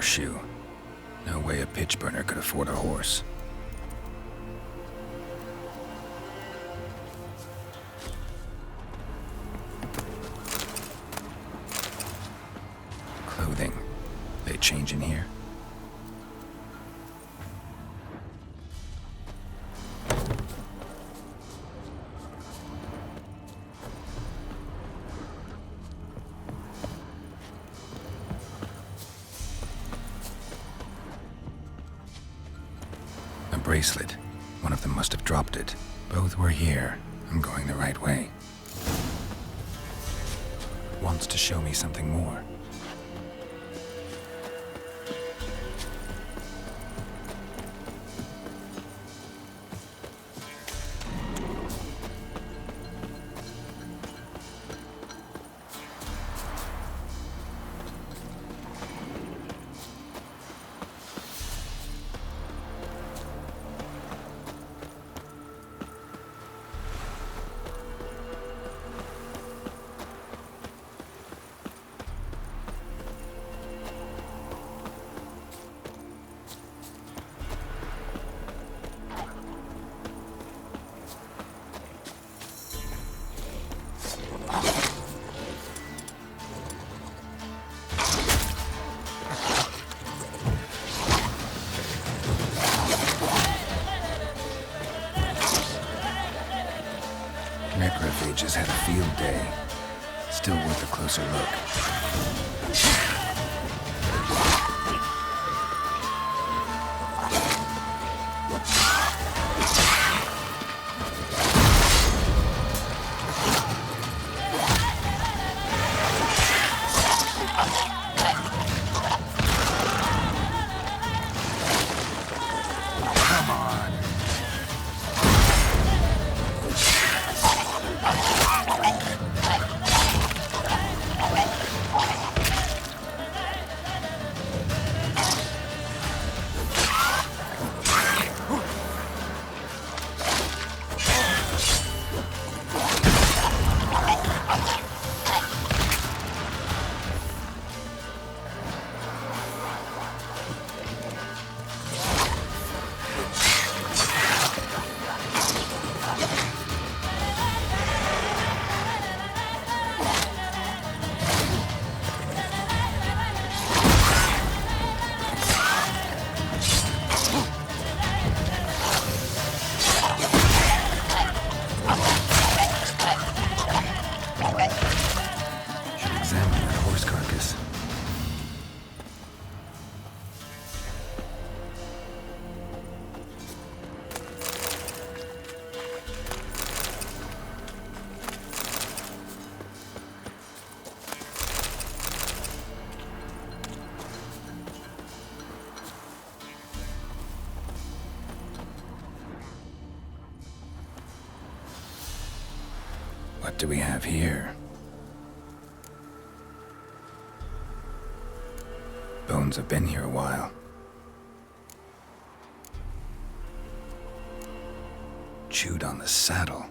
horseshoe. No way a pitch burner could afford a horse. Clothing. They change in here? Bracelet. One of them must have dropped it. Both were here. I'm going the right way. Wants to show me something more. Necrophages had a field day. Still worth a closer look. What do we have here? Bones have been here a while. Chewed on the saddle.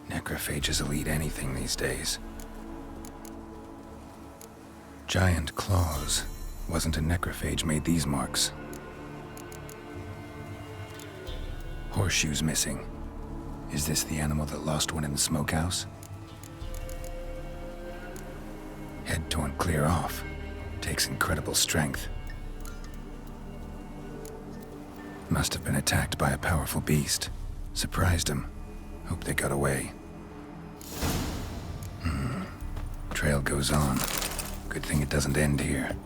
Necrophages will eat anything these days. Giant claws. Wasn't a necrophage made these marks. Horseshoes missing. Is this the animal that lost one in the smokehouse? Head torn clear off. Takes incredible strength. Must have been attacked by a powerful beast. Surprised him. Hope they got away. Trail goes on. Good thing it doesn't end here.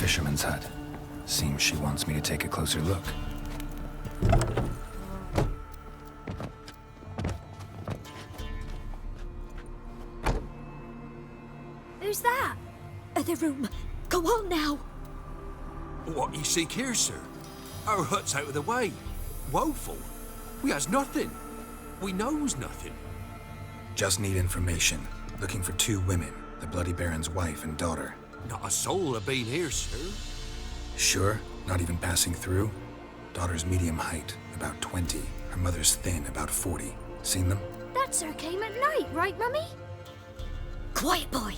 fisherman's hut. Seems she wants me to take a closer look. Who's that? Other room. Go on now. What you seek here, sir? Our hut's out of the way. Woeful. We has nothing. We knows nothing. Just need information. Looking for 2 women, the Bloody Baron's wife and daughter. Not a soul have been here, sir. Sure? Not even passing through? Daughter's medium height, about 20. Her mother's thin, about 40. Seen them? That sir came at night, right, Mummy? Quiet, boy.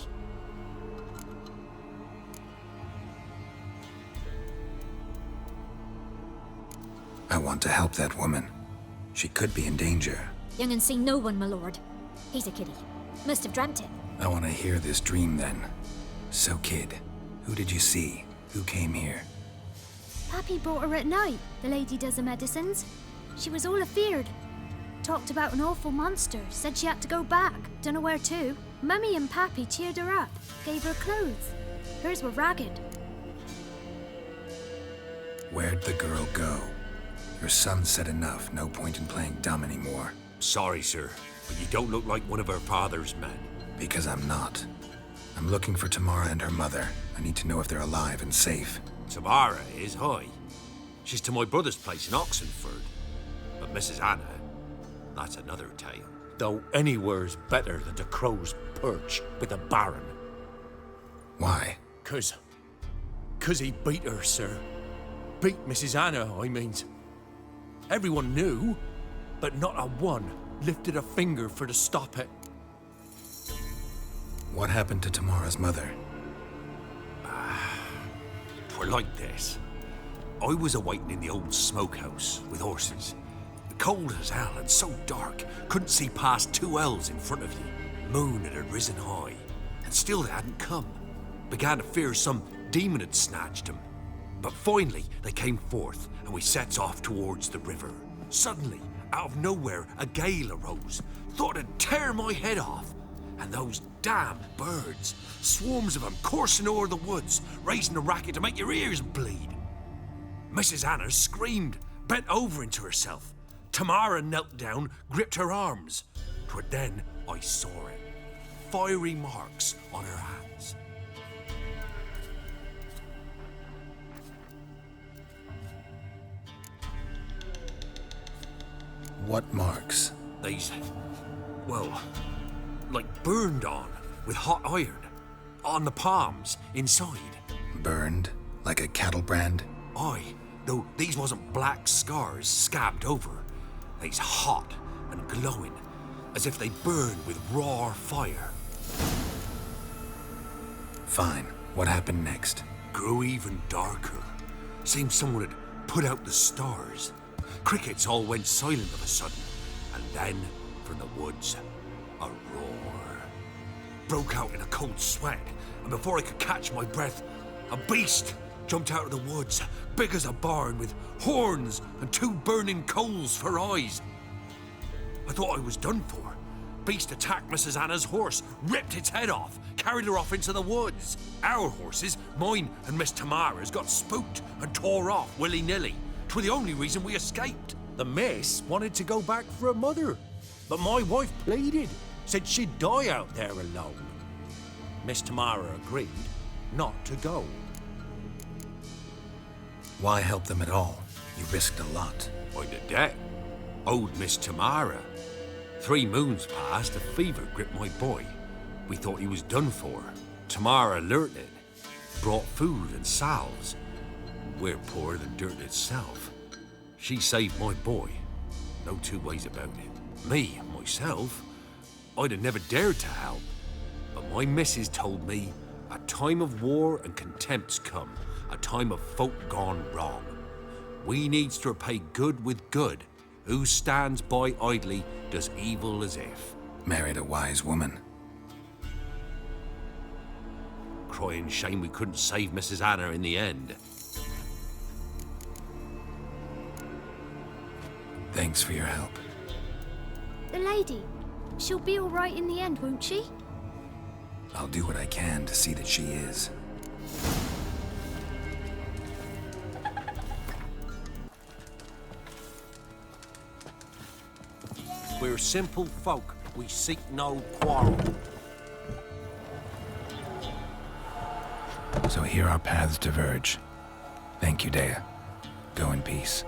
I want to help that woman. She could be in danger. Young and seen no one, my lord. He's a kiddie. Must have dreamt it. I want to hear this dream then. So, kid, who did you see? Who came here? Pappy brought her at night, the lady does the medicines. She was all afeared. Talked about an awful monster, said she had to go back, dunno where to. Mummy and Pappy cheered her up, gave her clothes. Hers were ragged. Where'd the girl go? Your son said enough, no point in playing dumb anymore. Sorry, sir, but you don't look like one of her father's men. Because I'm not. I'm looking for Tamara and her mother. I need to know if they're alive and safe. Tamara is, hi. She's to my brother's place in Oxenford. But Mrs. Anna, that's another tale. Though anywhere's better than the Crow's Perch with the Baron. Why? 'Cause he beat her, sir. Beat Mrs. Anna, I means. Everyone knew, but not a one lifted a finger for to stop it. What happened to Tamara's mother? 'Twere like this. I was awaiting in the old smokehouse with horses. Cold as hell and so dark, couldn't see past 2 ells in front of you. Moon had risen high, and still they hadn't come. Began to fear some demon had snatched them. But finally, they came forth, and we sets off towards the river. Suddenly, out of nowhere, a gale arose. Thought it'd tear my head off. And those damn birds, swarms of them coursing o'er the woods, raising a racket to make your ears bleed. Mrs. Anna screamed, bent over into herself. Tamara knelt down, gripped her arms. 'Twere then I saw it. Fiery marks on her hands. What marks? These, well, like burned on with hot iron. On the palms, inside. Burned? Like a cattle brand? Aye, though these wasn't black scars scabbed over. They's hot and glowing, as if they burned with raw fire. Fine. What happened next? Grew even darker. Seemed someone had put out the stars. Crickets all went silent of a sudden, and then, from the woods, a roar. Broke out in a cold sweat, and before I could catch my breath, a beast jumped out of the woods, big as a barn, with horns and 2 burning coals for eyes. I thought I was done for. Beast attacked Mrs. Anna's horse, ripped its head off, carried her off into the woods. Our horses, mine and Miss Tamara's, got spooked and tore off willy-nilly. 'Twere the only reason we escaped. The miss wanted to go back for her mother, but my wife pleaded, said she'd die out there alone. Miss Tamara agreed not to go. Why help them at all? You risked a lot. I'm the debt. Owed Miss Tamara. 3 moons passed, a fever gripped my boy. We thought he was done for. Tamara alerted, brought food and salves. We're poorer than dirt itself. She saved my boy. No 2 ways about it. Me, myself, I'd have never dared to help. But my missus told me a time of war and contempt's come, a time of folk gone wrong. We needs to repay good with good. Who stands by idly does evil as if. Married a wise woman. Crying shame we couldn't save Mrs. Anna in the end. Thanks for your help. The lady, she'll be all right in the end, won't she? I'll do what I can to see that she is. We're simple folk. We seek no quarrel. So here our paths diverge. Thank you, Dea. Go in peace.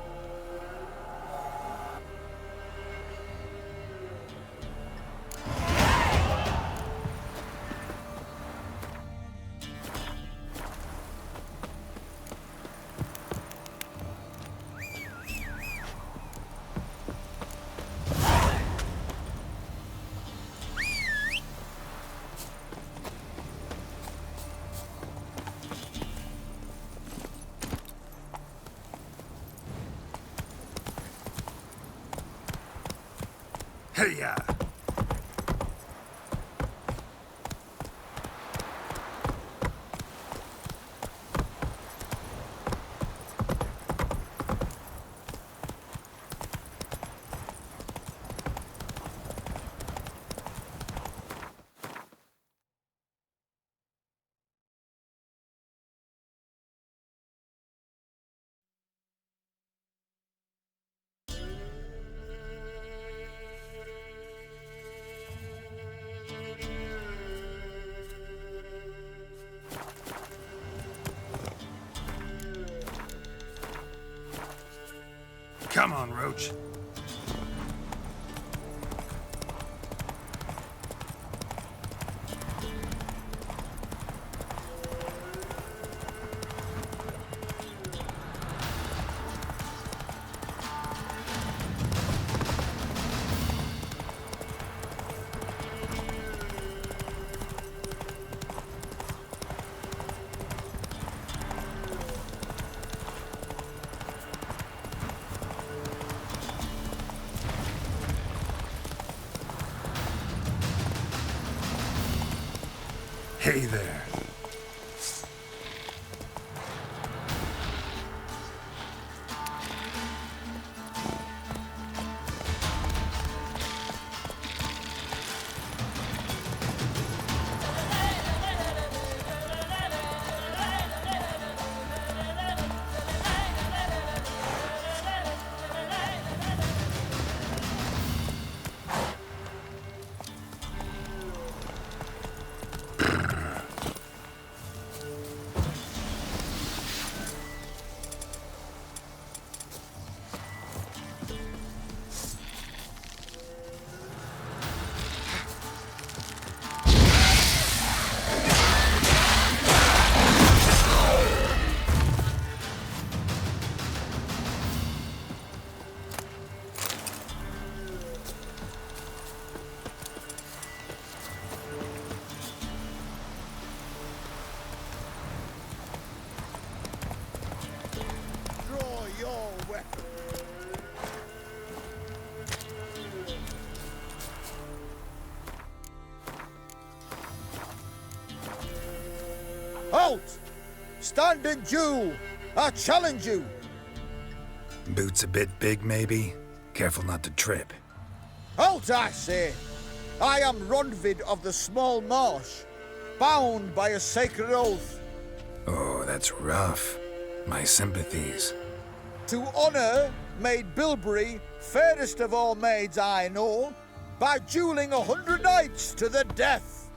Hey-ya! Come on, Roach. Hey there. Halt! Stand and do! I challenge you! Boots a bit big, maybe? Careful not to trip. Halt, I say! I am Ronvid of the Small Marsh, bound by a sacred oath. Oh, that's rough. My sympathies. To honour Maid Bilberry, fairest of all maids I know, by duelling 100 knights to the death.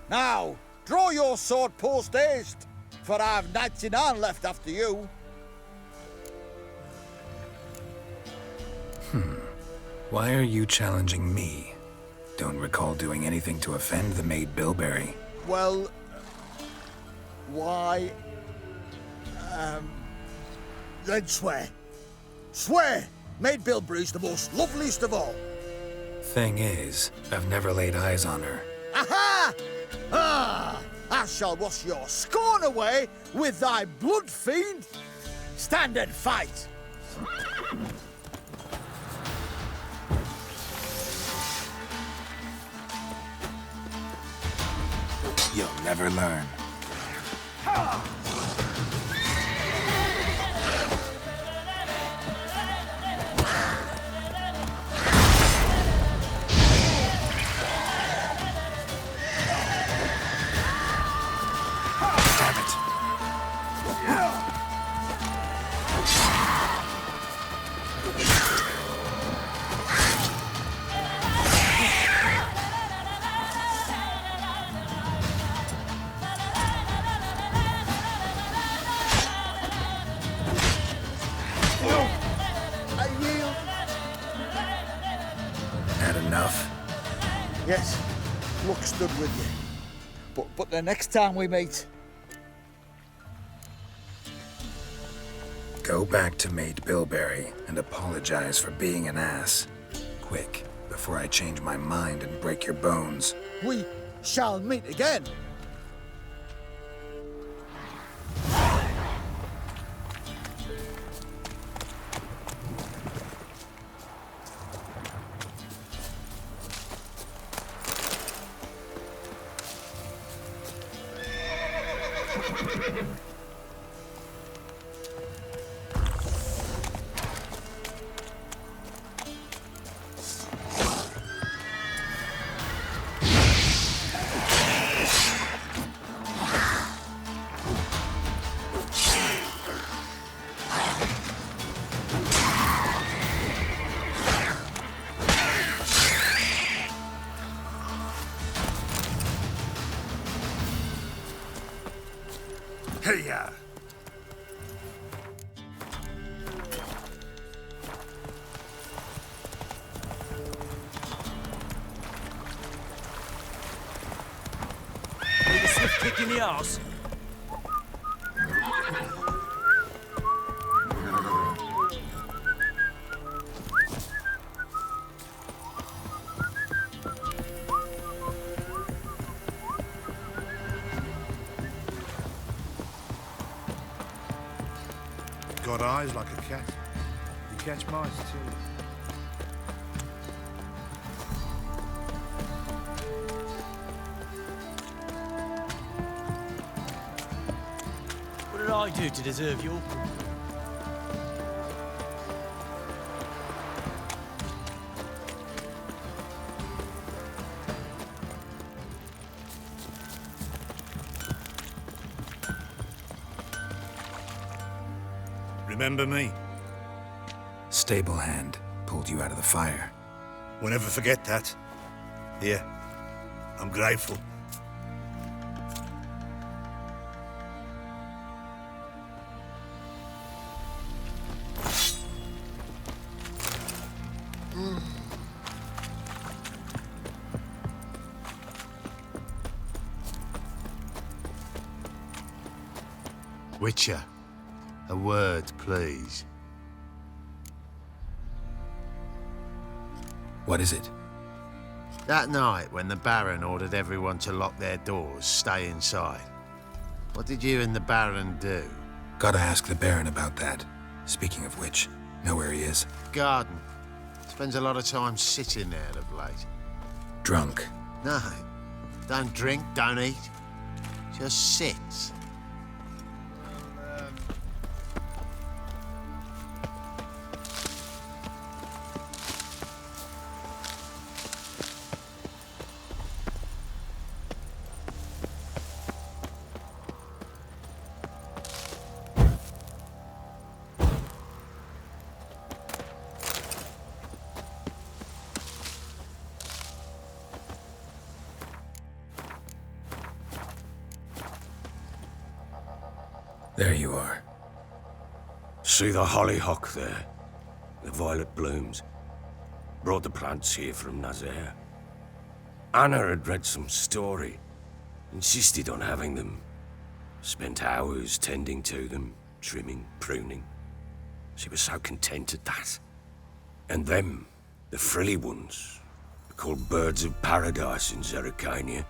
Now, draw your sword post haste, for I've 99 left after you. Why are you challenging me? Don't recall doing anything to offend the Maid Bilberry. Well, why? Then swear. Swear! Maid Bilberry's the most loveliest of all. Thing is, I've never laid eyes on her. Aha! Ah! I shall wash your scorn away with thy blood, fiend. Stand and fight. You'll never learn. Damn it. enough? Yes, luck stood with you. But the next time we meet... Go back to Maid Bilberry and apologize for being an ass. Quick, before I change my mind and break your bones. We shall meet again. Hey-ya! Need a swift kick in the arse. Got eyes like a cat. You catch mice too. What did I do to deserve your... Remember me? Stable hand pulled you out of the fire. We'll never forget that. Here, I'm grateful. Witcher, a word, please. What is it? That night when the Baron ordered everyone to lock their doors, stay inside. What did you and the Baron do? Gotta ask the Baron about that. Speaking of which, know where he is? Garden. Spends a lot of time sitting there of late. Drunk. No, don't drink, don't eat. Just sits. There you are. See the hollyhock there? The violet blooms. Brought the plants here from Nazaire. Anna had read some story. Insisted on having them. Spent hours tending to them, trimming, pruning. She was so content at that. And them, the frilly ones, are called birds of paradise in Zerrikania.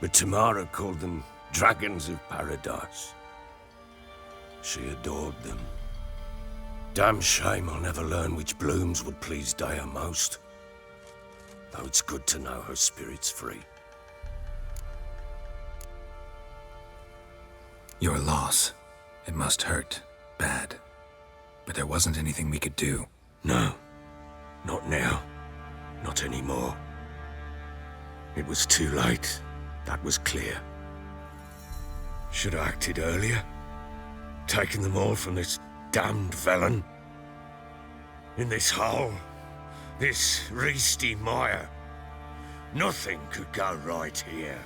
But Tamara called them dragons of paradise. She adored them. Damn shame I'll never learn which blooms would please Dea most. Though it's good to know her spirit's free. Your loss. It must hurt. Bad. But there wasn't anything we could do. No. Not now. Not anymore. It was too late. That was clear. Should have acted earlier. Taken them all from this damned felon. In this hole. This reesty mire. Nothing could go right here.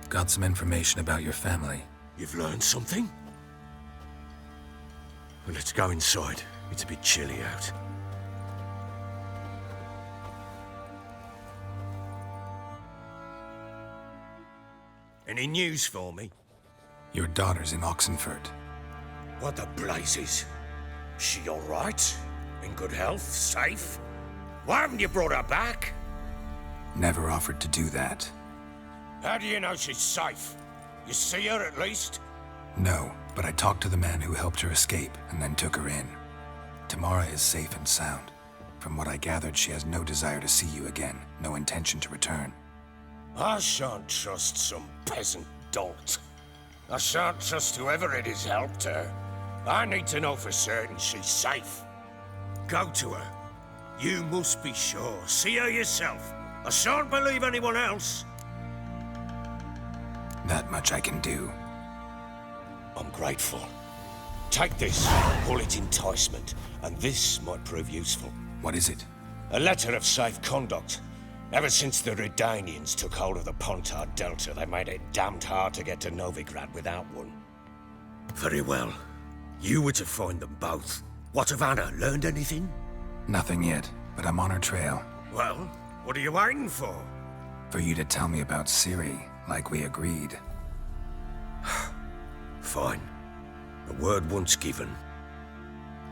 Got some information about your family. You've learned something? Well, let's go inside. It's a bit chilly out. Any news for me? Your daughter's in Oxenford. What the blazes? She all right? In good health? Safe? Why haven't you brought her back? Never offered to do that. How do you know she's safe? You see her at least? No, but I talked to the man who helped her escape and then took her in. Tamara is safe and sound. From what I gathered, she has no desire to see you again, no intention to return. I shan't trust some peasant dolt. I shan't trust whoever it is helped her. I need to know for certain she's safe. Go to her. You must be sure. See her yourself. I shan't believe anyone else. That much I can do. I'm grateful. Take this, call it enticement, and this might prove useful. What is it? A letter of safe conduct. Ever since the Redanians took hold of the Pontar Delta, they made it damned hard to get to Novigrad without one. Very well. You were to find them both. What of Anna? Learned anything? Nothing yet, but I'm on her trail. Well, what are you waiting for? For you to tell me about Ciri, like we agreed. Fine. The word once given.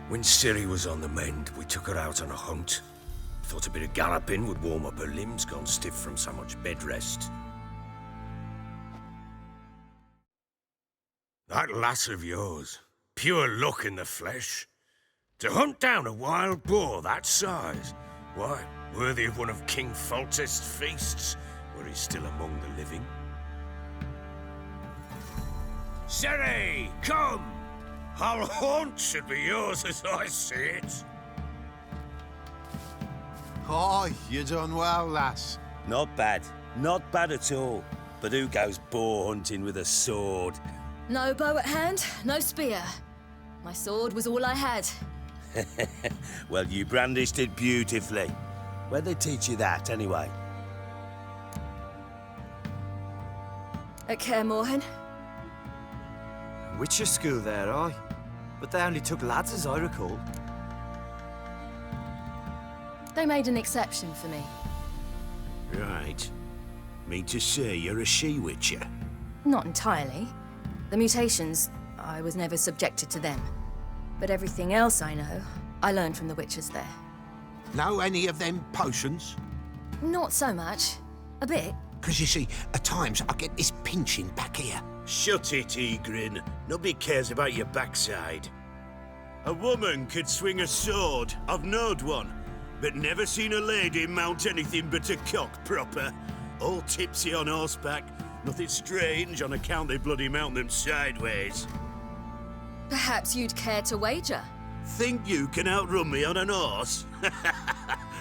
When Ciri was on the mend, we took her out on a hunt. Thought a bit of galloping would warm up her limbs, gone stiff from so much bed rest. That lass of yours, pure luck in the flesh. To hunt down a wild boar that size, why, worthy of one of King Foltest's feasts, were he still among the living. Ciri, come! Our haunt should be yours as I see it. Oh, you done well, lass. Not bad. Not bad at all. But who goes boar hunting with a sword? No bow at hand, no spear. My sword was all I had. Well, you brandished it beautifully. Where'd they teach you that, anyway? At Kaer Morhen. Witcher school there, aye. But they only took lads, as I recall. They made an exception for me. Right. Mean to say you're a she-witcher? Not entirely. The mutations, I was never subjected to them. But everything else I know, I learned from the witches there. Know any of them potions? Not so much. A bit. Because you see, at times I get this pinching back here. Shut it, Egrin. Nobody cares about your backside. A woman could swing a sword. I've knowed one. But never seen a lady mount anything but a cock proper. All tipsy on horseback. Nothing strange on account they bloody mount them sideways. Perhaps you'd care to wager? Think you can outrun me on an horse?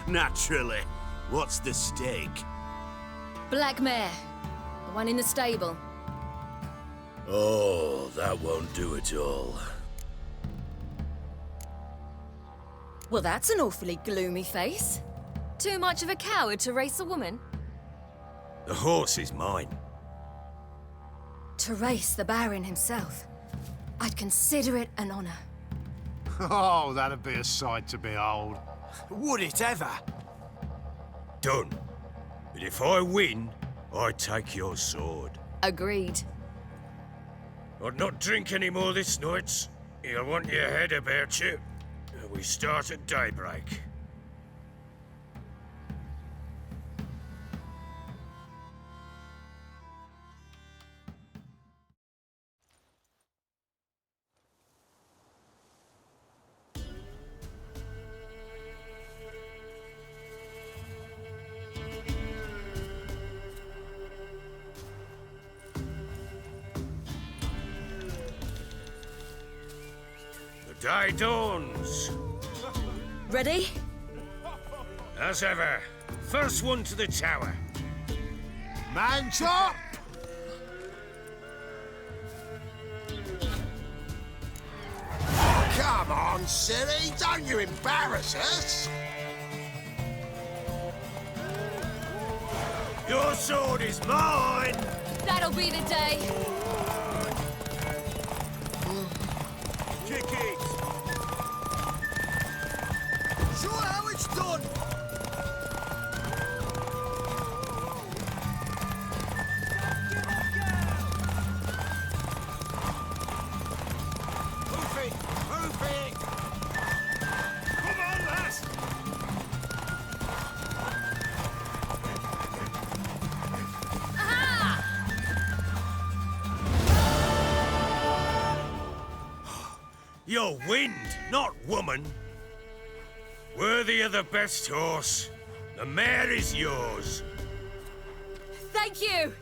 Naturally. What's the stake? Black mare. The one in the stable. Oh, that won't do at all. Well, that's an awfully gloomy face. Too much of a coward to race a woman? The horse is mine. To race the Baron himself. I'd consider it an honor. Oh, that'd be a sight to behold. Would it ever? Done. But if I win, I take your sword. Agreed. I'd not drink any more this night. You'll want your head about you. We start at daybreak. The day dawns. Ready? As ever, first one to the tower. Man chop! Come on, Ciri, don't you embarrass us! Your sword is mine! That'll be the day. Kick it! Show how it's done! You're wind, not woman. Worthy of the best horse. The mare is yours. Thank you!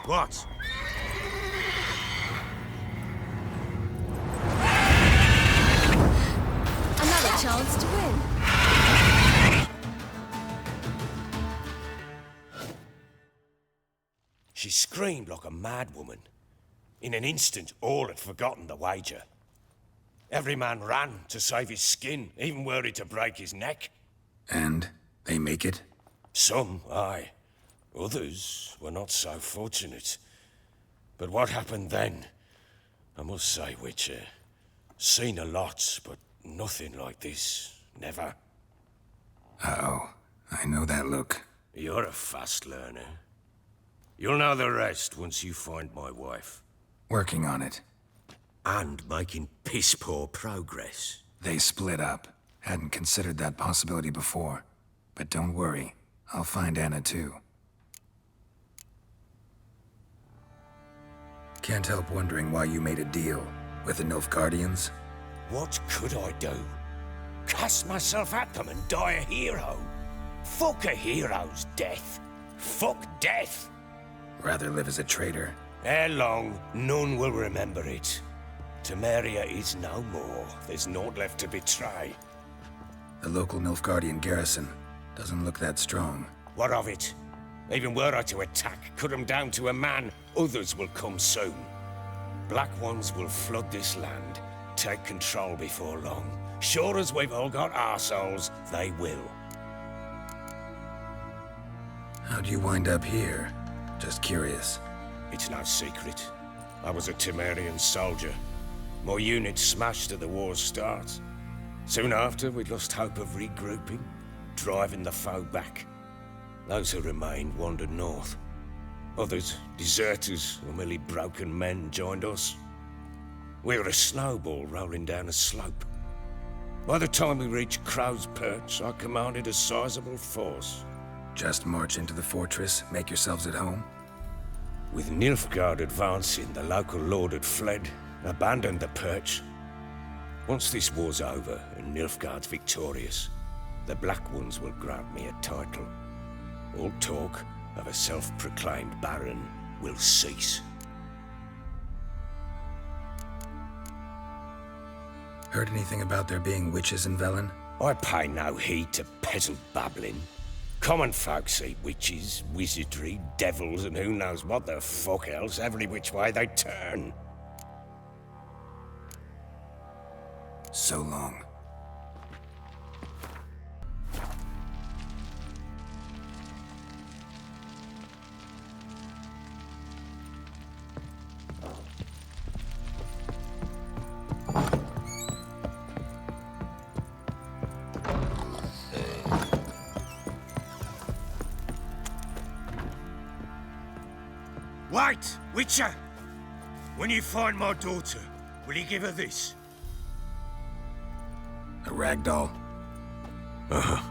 What? Another chance to win. She screamed like a mad woman. In an instant, all had forgotten the wager. Every man ran to save his skin, even were he to break his neck. And they make it? Some, aye. Others were not so fortunate. But what happened then? I must say, Witcher, seen a lot, but nothing like this. Never. Uh-oh. I know that look. You're a fast learner. You'll know the rest once you find my wife. Working on it. And making piss-poor progress. They split up. Hadn't considered that possibility before. But don't worry. I'll find Anna too. Can't help wondering why you made a deal with the Nilfgaardians. What could I do? Cast myself at them and die a hero? Fuck a hero's death. Fuck death. Rather live as a traitor. Ere long, none will remember it. Temeria is no more. There's naught left to betray. The local Nilfgaardian garrison doesn't look that strong. What of it? Even were I to attack, cut them down to a man, others will come soon. Black Ones will flood this land, take control before long. Sure as we've all got arseholes, they will. How'd you wind up here? Just curious. It's no secret. I was a Temerian soldier. My unit smashed at the war's start. Soon after, we'd lost hope of regrouping, driving the foe back. Those who remained wandered north. Others, deserters or merely broken men, joined us. We were a snowball rolling down a slope. By the time we reached Crow's Perch, I commanded a sizable force. Just march into the fortress, make yourselves at home? With Nilfgaard advancing, the local lord had fled, abandoned the perch. Once this war's over and Nilfgaard's victorious, the Black Ones will grant me a title. All talk of a self-proclaimed baron will cease. Heard anything about there being witches in Velen? I pay no heed to peasant babbling. Common folk see witches, wizardry, devils, and who knows what the fuck else every which way they turn. So long. Wait, Witcher! When you find my daughter, will you give her this? A ragdoll? Uh-huh.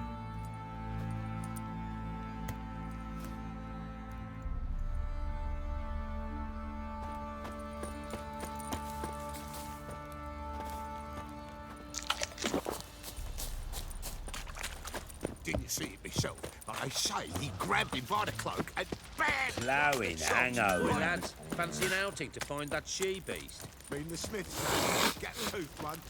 Didn't see it myself, but I say he grabbed him by the cloak and bam! Flowing hangover. Right. Lads, fancy an outing to find that she-beast? Mean the smith's get